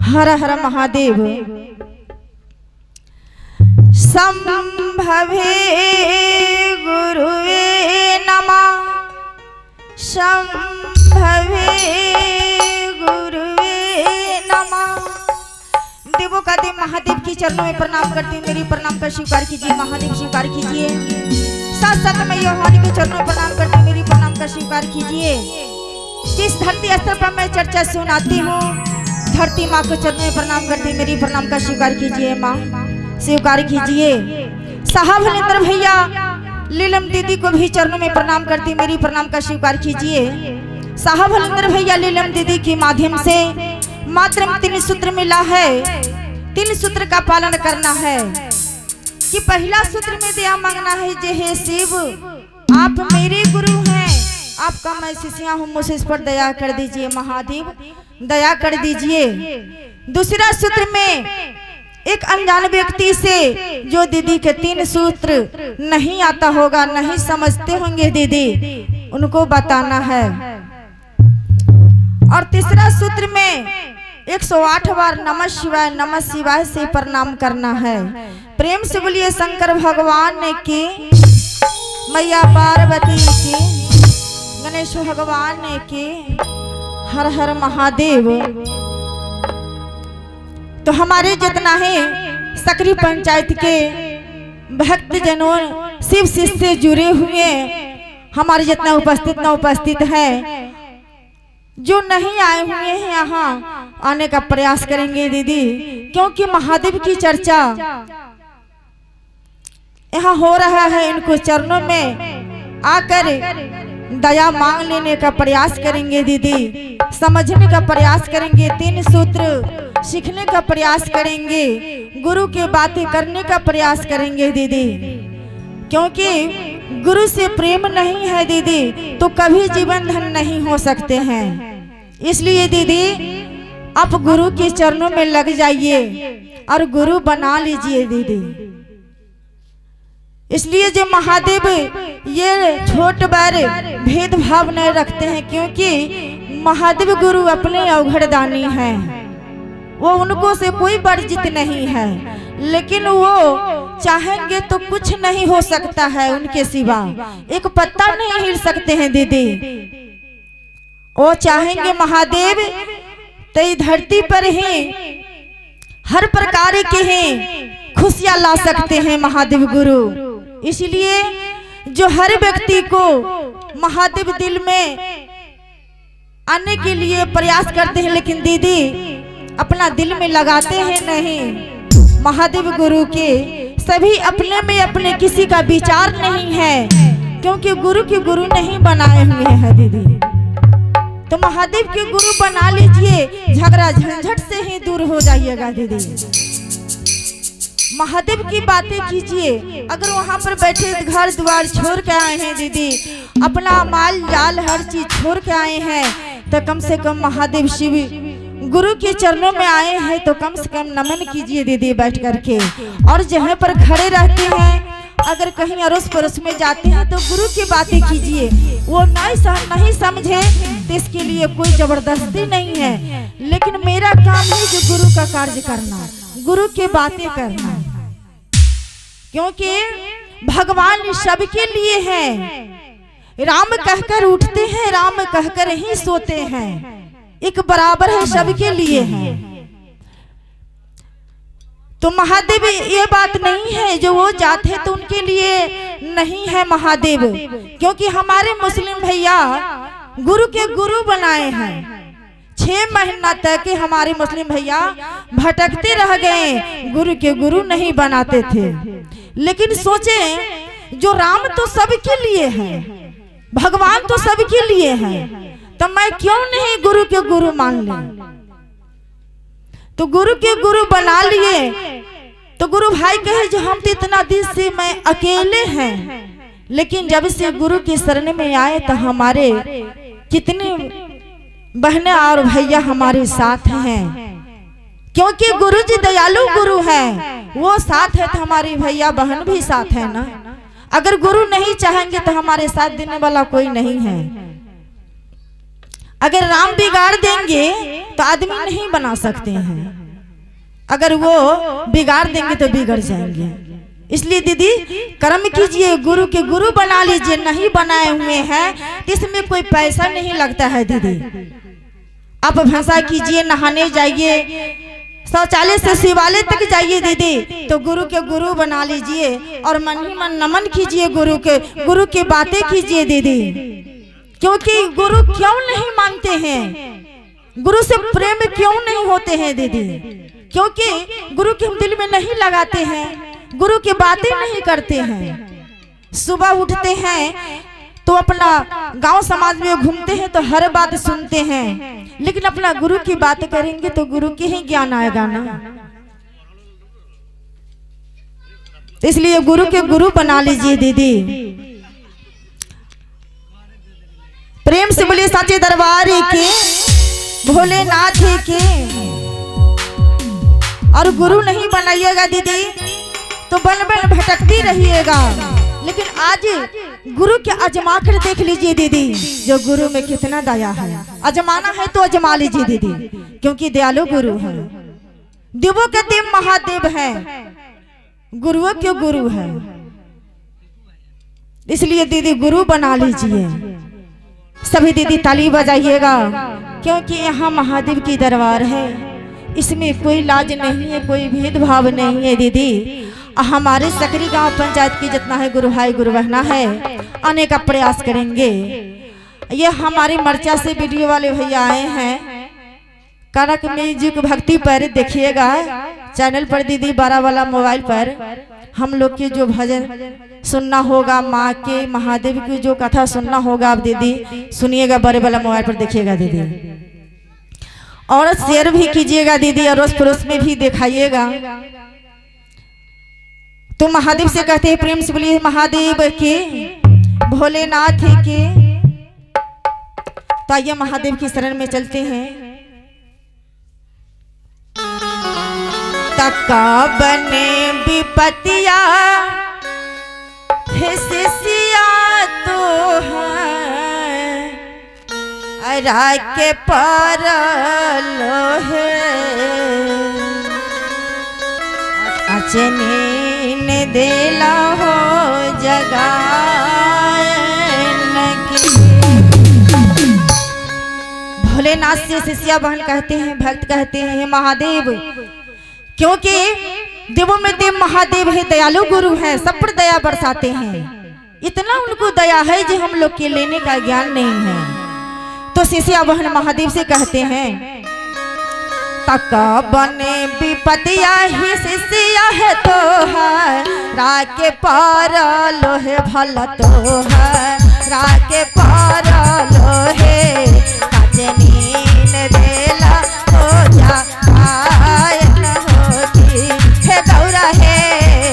हर हर महादेव। संभवे गुरुवे नमः, संभवे गुरुवे नमः। देवों का देव महादेव की चरणों में प्रणाम करती हूँ, मेरी प्रणाम का स्वीकार कीजिए महादेव, स्वीकार कीजिए। साथ साथ मैं योहानी के चरणों में प्रणाम करती हूँ, मेरी प्रणाम का स्वीकार कीजिए। जिस धरती स्तर पर मैं चर्चा सुनाती हूँ, धरती माँ के चरणों में प्रणाम करती हूँ, मेरी प्रणाम का स्वीकार कीजिए माँ, स्वीकार कीजिए। साहब हलिंदर भैया लीलम दीदी को भी चरणों में प्रणाम करती हूँ, मेरी प्रणाम का स्वीकार कीजिए। साहब हलिंदर भैया लीलम दीदी के माध्यम से मात्र 3 सूत्र मिला है। 3 सूत्र का पालन करना है कि पहला सूत्र में दया मांगना है, जे हे शिव आप मेरे गुरु हैं, आपका मैं शिष्या हूँ, मुझे इस पर दया कर दीजिए महादेव, दया कर दीजिए। दूसरा सूत्र में एक अनजान व्यक्ति से जो दीदी के 3 सूत्र नहीं आता होगा, नहीं समझते होंगे दीदी, उनको बताना है। और तीसरा सूत्र में 108 बार नमः शिवाय से प्रणाम करना है। प्रेम से बोलिए शंकर भगवान की, मैया पार्वती की, गणेश भगवान की, हर हर महादेव। तो हमारे जितना है सकरी पंचायत के भक्त जनों शिव शिष्य से जुड़े हुए, हमारे जितना उपस्थित है, जो नहीं आए हुए हैं यहाँ आने का प्रयास करेंगे दीदी, क्योंकि महादेव की चर्चा यहाँ हो रहा है। इनको चरणों में आकर दया मांग लेने का प्रयास करेंगे दीदी, समझने का प्रयास करेंगे, 3 सूत्र सीखने का प्रयास करेंगे, गुरु की बातें करने का प्रयास करेंगे दीदी। क्योंकि गुरु से प्रेम नहीं है दीदी तो कभी जीवन धन नहीं हो सकते हैं। इसलिए दीदी आप गुरु के चरणों में लग जाइए और गुरु बना लीजिए दीदी। इसलिए जो महादेव ये छोट बड़ भेदभाव नहीं रखते हैं, क्योंकि महादेव गुरु अपने अवघड़दानी हैं, वो उनको से कोई वर्जित नहीं है, लेकिन वो चाहेंगे तो कुछ नहीं हो सकता है उनके सिवा, एक पत्ता नहीं हिल सकते हैं दीदी। वो चाहेंगे महादेव तो धरती पर ही हर प्रकार के ही खुशियां ला सकते हैं महादेव गुरु। इसलिए जो हर व्यक्ति को महादेव दिल में आने के लिए प्रयास करते हैं, लेकिन दीदी अपना दिल में लगाते हैं नहीं महादेव गुरु के, सभी अपने में अपने किसी का विचार नहीं है, क्योंकि गुरु के गुरु नहीं बनाए हुए हैं दीदी। तो महादेव के गुरु बना लीजिए, झगड़ा झंझट से ही दूर हो जाइएगा दीदी। महादेव की बातें कीजिए। अगर वहाँ पर बैठे घर द्वार छोड़ के आए हैं दीदी, अपना माल जाल हर चीज छोड़ के आए हैं, तो कम से कम महादेव शिव गुरु के चरणों में आए हैं तो कम से कम नमन कीजिए दीदी बैठ करके। और जहाँ पर खड़े रहते हैं, अगर कहीं अड़ोस पड़ोस में जाते हैं तो गुरु की बातें कीजिए। वो नहीं समझे तो इसके लिए कोई जबरदस्ती नहीं है, लेकिन मेरा काम है जो गुरु का कार्य करना, गुरु की बातें करना, क्योंकि भगवान सबके लिए है। राम कहकर उठते हैं, राम कहकर ही सोते हैं, एक बराबर है, सबके लिए है। तो महादेव ये बात नहीं है जो वो जाते हैं तो उनके लिए नहीं है महादेव, क्योंकि हमारे मुस्लिम भैया गुरु के गुरु बनाए हैं। 6 महीना तक हमारे मुस्लिम भैया भटकते रह गए, गुरु के गुरु नहीं बनाते थे। लेकिन सोचे जो राम तो सबके लिए है, भगवान तो सबके लिए है, तो मैं क्यों नहीं गुरु के गुरु मान ले। तो गुरु के गुरु बना लिए। तो गुरु भाई कहे जो हम तो इतना दिन से मैं अकेले हैं, लेकिन जब से गुरु के शरण में आए तो हमारे कितने बहनें और भैया हमारे साथ हैं, क्योंकि गुरु जी दयालु गुरु हैं, वो साथ है तो हमारी भैया बहन भी साथ है ना। अगर गुरु नहीं चाहेंगे तो हमारे साथ देने वाला कोई नहीं है। अगर राम बिगाड़ देंगे तो आदमी नहीं बना सकते हैं, अगर वो बिगाड़ देंगे तो बिगड़ जाएंगे। इसलिए दीदी कर्म कीजिए, गुरु के गुरु बना लीजिए। नहीं बनाए हुए हैं इसमें कोई पैसा नहीं लगता है दीदी। आप भैंसा कीजिए, नहाने जाइए, शौचालय से शिवालय तक जाइए दीदी, तो गुरु के गुरु बना लीजिए और मन ही मन नमन कीजिए गुरु के बातें कीजिए दीदी। क्योंकि गुरु क्यों नहीं मानते हैं, गुरु से प्रेम क्यों नहीं होते हैं दीदी? क्योंकि गुरु के हम दिल में नहीं लगाते हैं, गुरु की बातें नहीं करते हैं। सुबह उठते हैं तो अपना गांव समाज में घूमते हैं तो हर बात सुनते हैं, लेकिन अपना गुरु की बात करेंगे तो गुरु के ही ज्ञान आएगा ना। इसलिए गुरु के गुरु बना लीजिए दीदी। प्रेम से बोलिए साचे दरबार के भोलेनाथ के। और गुरु नहीं बनाइएगा दीदी तो बन बन भटकती रहिएगा। लेकिन आज गुरु के आजमा कर देख लीजिए दीदी, जो गुरु में कितना दया है। आजमाना है तो आजमा लीजिए दीदी, क्योंकि दयालु गुरु है। देवों के देव महादेव है, गुरुओं के गुरु है। इसलिए दीदी गुरु बना लीजिए। सभी दीदी ताली बजाइएगा, क्योंकि यहाँ महादेव की दरबार है, इसमें कोई लाज नहीं है, कोई भेदभाव नहीं है दीदी। हमारे सकरी गांव पंचायत की जितना है गुरु भाई गुरु बहना है, आने का प्रयास करेंगे। ये हमारे मर्चा से वीडियो वाले भैया आए हैं, कनक म्यूजिक भक्ति पर देखिएगा चैनल पर दीदी 12 वाला मोबाइल पर। हम लोग के जो भजन सुनना होगा, माँ के महादेव की जो कथा सुनना होगा, आप दीदी सुनिएगा, बड़े वाला मोबाइल पर देखिएगा दीदी। और शेयर भी कीजिएगा दीदी, अड़ोस पड़ोस में भी दिखाइएगा। तो महादेव से कहते हैं, प्रेम से बोलिए महादेव के भोलेनाथ के। तो आइए महादेव की शरण में चलते हैं। तका बने विपतिया हिस्सिया तो है के पर लोहे अचनीन देला हो जगाए। भोलेनाथ से शिष्या बहन कहते हैं, भक्त कहते हैं महादेव, क्योंकि देवों में देव महादेव है, दयालु गुरु है, सब पर दया बरसाते हैं। इतना उनको दया है जो हम लोग के लेने का ज्ञान नहीं है। तो शिष्या बहन महादेव से कहते हैं, तका बने विपतिया ही शिष्या है तो है राके पार लोहे भला तो है राके पार लोहे कचनीन देला हो जा हे गौरा हे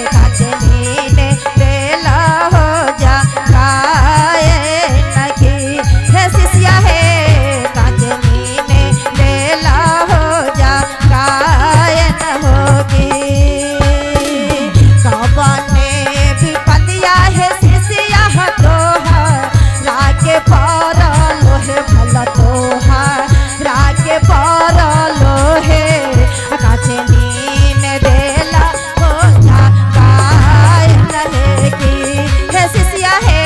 कचनीन देला हो जा नकी हे शिष्या हे कचनीन देला हो जा गायन होगी। कबने विपतिया है शिष्या तो है राके पार लोहे भला तो है राके पार लोहे कचनीन देला हो जा गायन होगी। हे शिष्या हे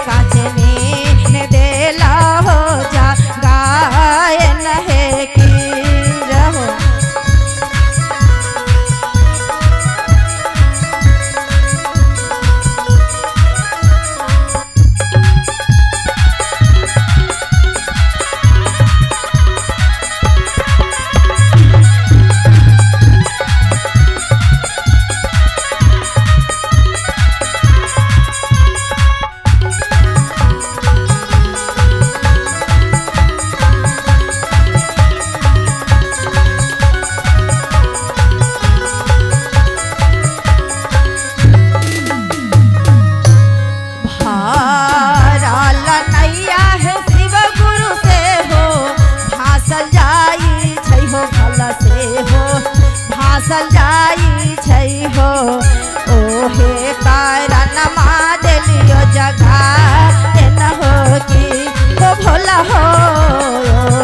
कचनीन देला हो जा गायन होगी। रहो भासल जाई छै हो ओहे कारण मा देलियो जगह न होगी। तो भोला हो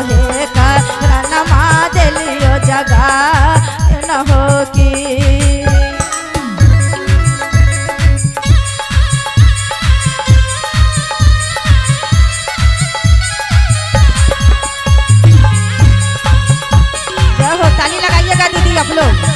हे करमा दिलियो जगा न हो की ताली लगाइएगा दीदी आप लोग।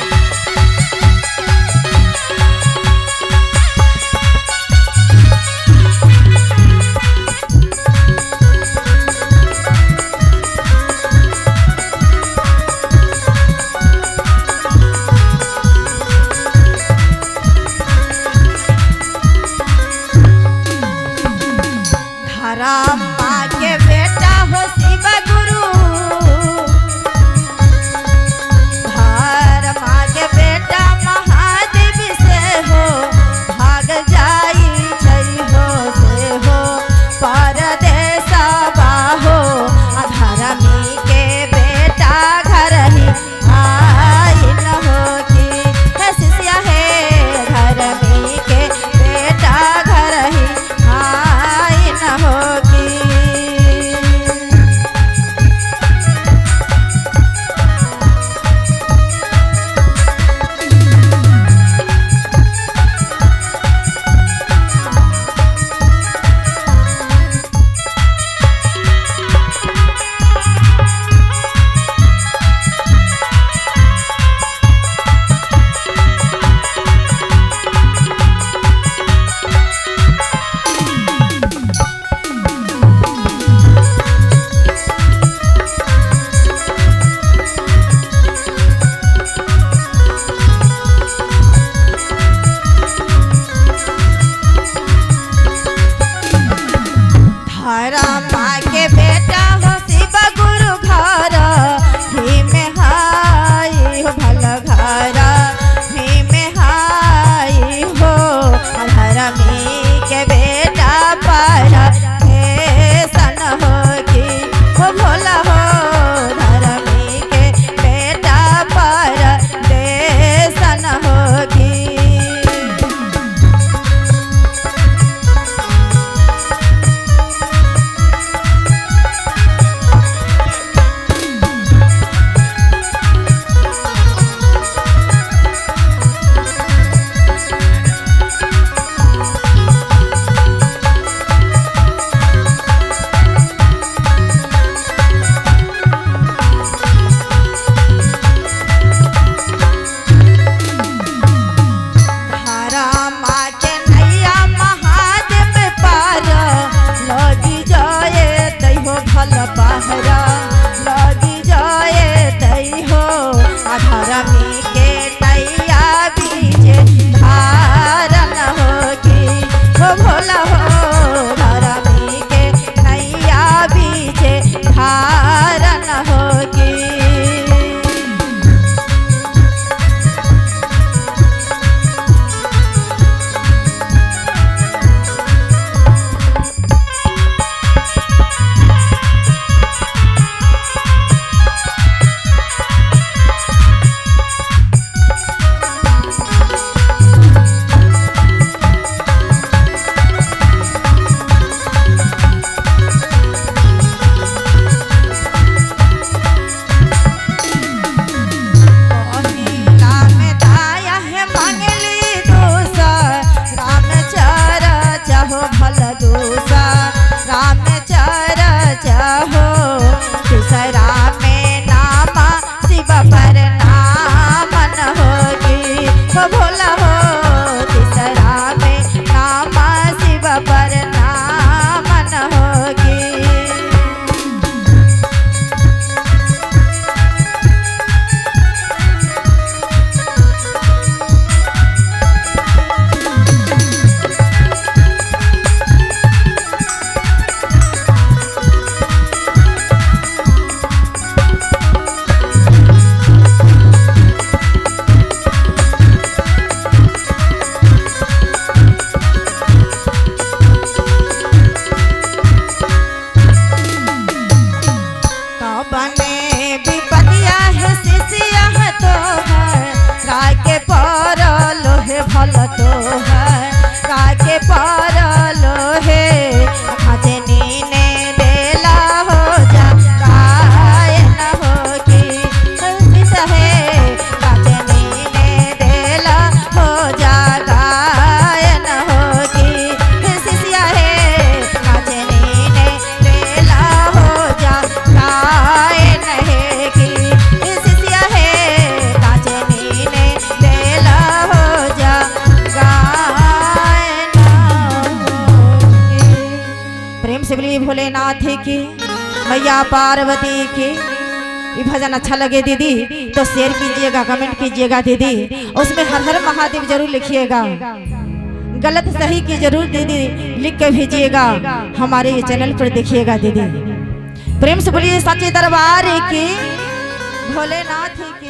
धर्म माँ के बेटा हो शिव गुरु बेटा महादेव से हो भाग जाई छई हो से हो परदेश बाहो धर्मी के बेटा घर ही आई न हो की शिष्या है धर्मी के बेटा घर ही आई न हो की माँ के बेटा हो शिव गुरु घर ही में हाई हो भल घर ही में हाई हो धर्मी के बेटा पर हे सन हो की हो भोला हो धर्मी के बेटा पर दे सन हो की पहरा लगी जाए दई हो धर्मी के तैया बीजे धारन हो की हो भोला हो धर्मी के तैया बीजे धारन हो की प्रेम से बोलिए भोलेनाथ की, मैया पार्वती की। ये भजन अच्छा लगे दीदी तो शेयर कीजिएगा, कमेंट कीजिएगा दीदी, उसमें हर हर महादेव जरूर लिखिएगा, गलत सही की जरूर दीदी लिख के भेजिएगा, हमारे ये चैनल पर देखिएगा दीदी। प्रेम से बोलिए सच्चे दरबार की, भोलेनाथ की।